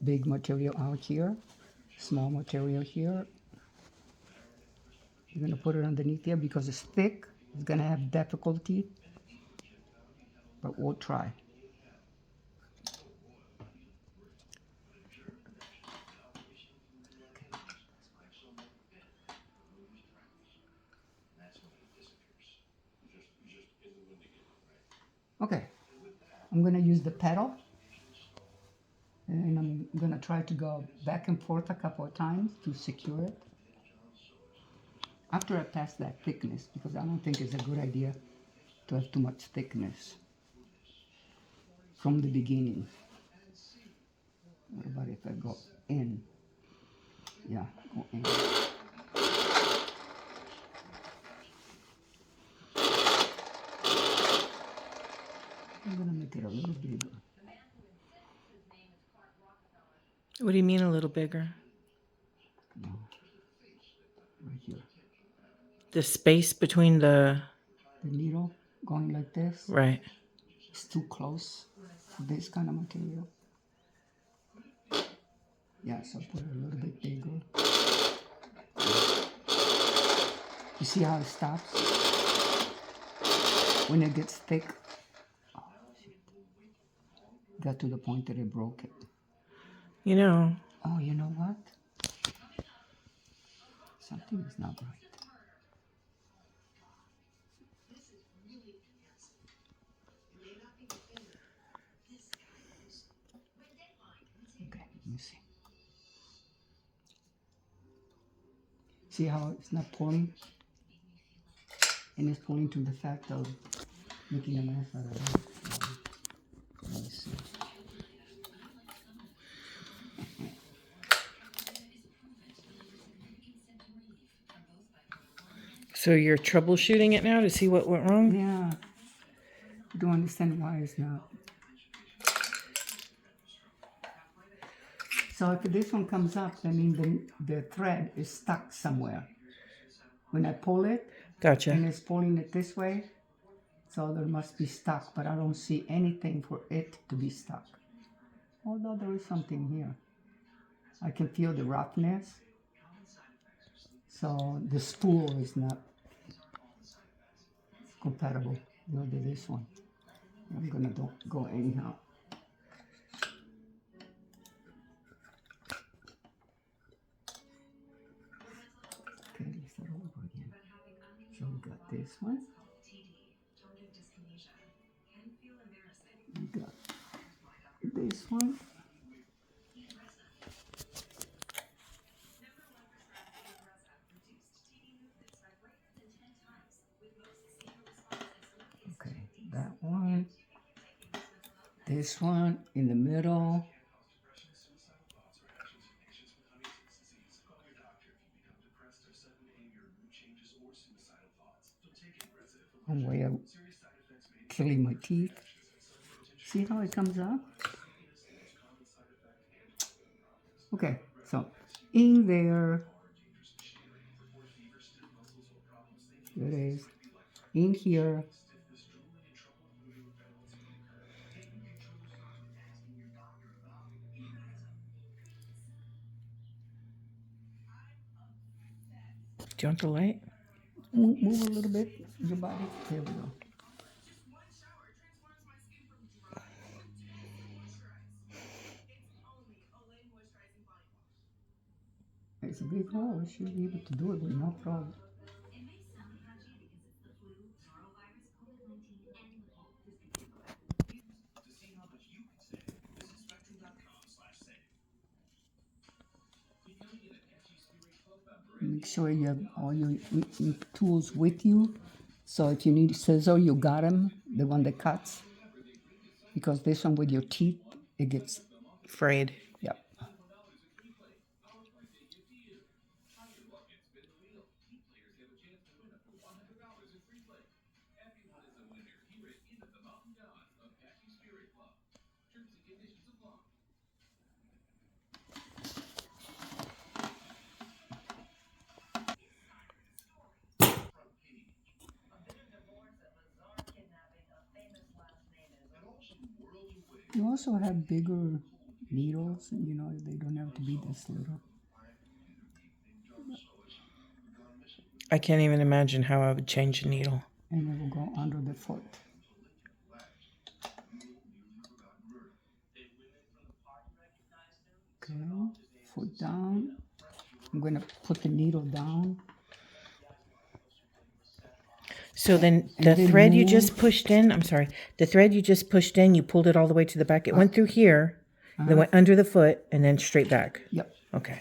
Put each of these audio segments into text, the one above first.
big material out here, small material here. You're gonna put it underneath here because it's thick. It's gonna have difficulty, but we'll try. Okay, I'm gonna use the pedal and I'm gonna try to go back and forth a couple of times to secure it. After I pass that thickness, because I don't think it's a good idea to have too much thickness from the beginning. What about if I go in? Yeah, go in. I'm gonna make it a little bigger. What do you mean a little bigger? No, right here. The space between the... The needle going like this. Right. It's too close for this kind of material. Yeah, so put it a little bit bigger. You see how it stops? When it gets thick. Oh, shit. Got to the point that it broke it. You know. Oh, you know what? Something is not right. Okay, let me see. See how it's not pulling? And it's pulling to the fact of making a mess out of it. Let me see. So you're troubleshooting it now to see what went wrong? Yeah. I don't understand why it's not. So if this one comes up, that means the thread is stuck somewhere. When I pull it, Gotcha. and it's pulling it this way, so there must be stuck, but I don't see anything for it to be stuck. Although there is something here. I can feel the roughness. So the spool is not compatible with this one. I'm gonna go anyhow. Okay, let's start over again. So we got this one. We got this one. Okay, that one. This one in the middle. One way of killing my teeth. See how it comes up? Okay, so in there, it is. In here, Do you want the light? move a little bit, your body. There we go. It's a big hole. I should be able to do it with no problem. Make sure you have all your tools with you. So if you need scissors, you got them, the one that cuts. Because this one with your teeth, it gets, Frayed. yep. You also have bigger needles, and they don't have to be this little. I can't even imagine how I would change a needle. And it will go under the foot. Okay, foot down. I'm going to put the needle down. So then And the then thread you move. just pushed in, I'm sorry, the thread you just pushed in, you pulled it all the way to the back. It went through here, then went under the foot, and then straight back. Yep. Okay.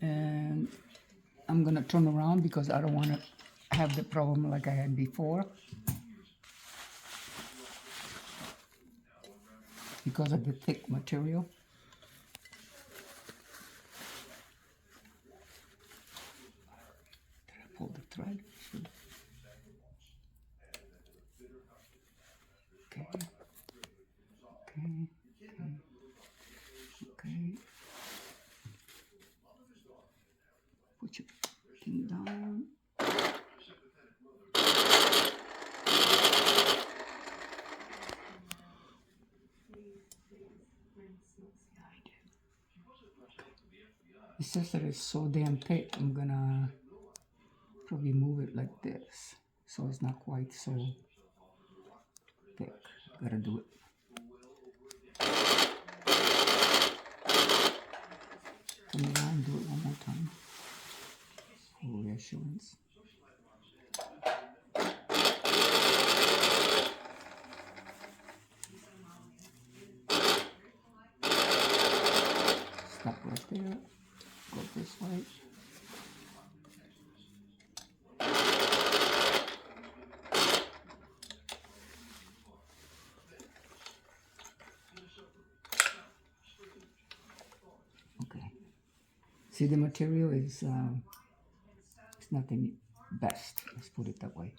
And I'm going to turn around because I don't want to have the problem like I had before. Because of the thick material. Did I pull the thread? Should. Okay. Okay. Put your thing down. It says that it's so damn thick, I'm gonna probably move it like this. So it's not quite so thick. Gotta do it. Turn it around, do it one more time. For reassurance. Stop right there. Go this way. Okay. See, the material is it's not the best. Let's put it that way.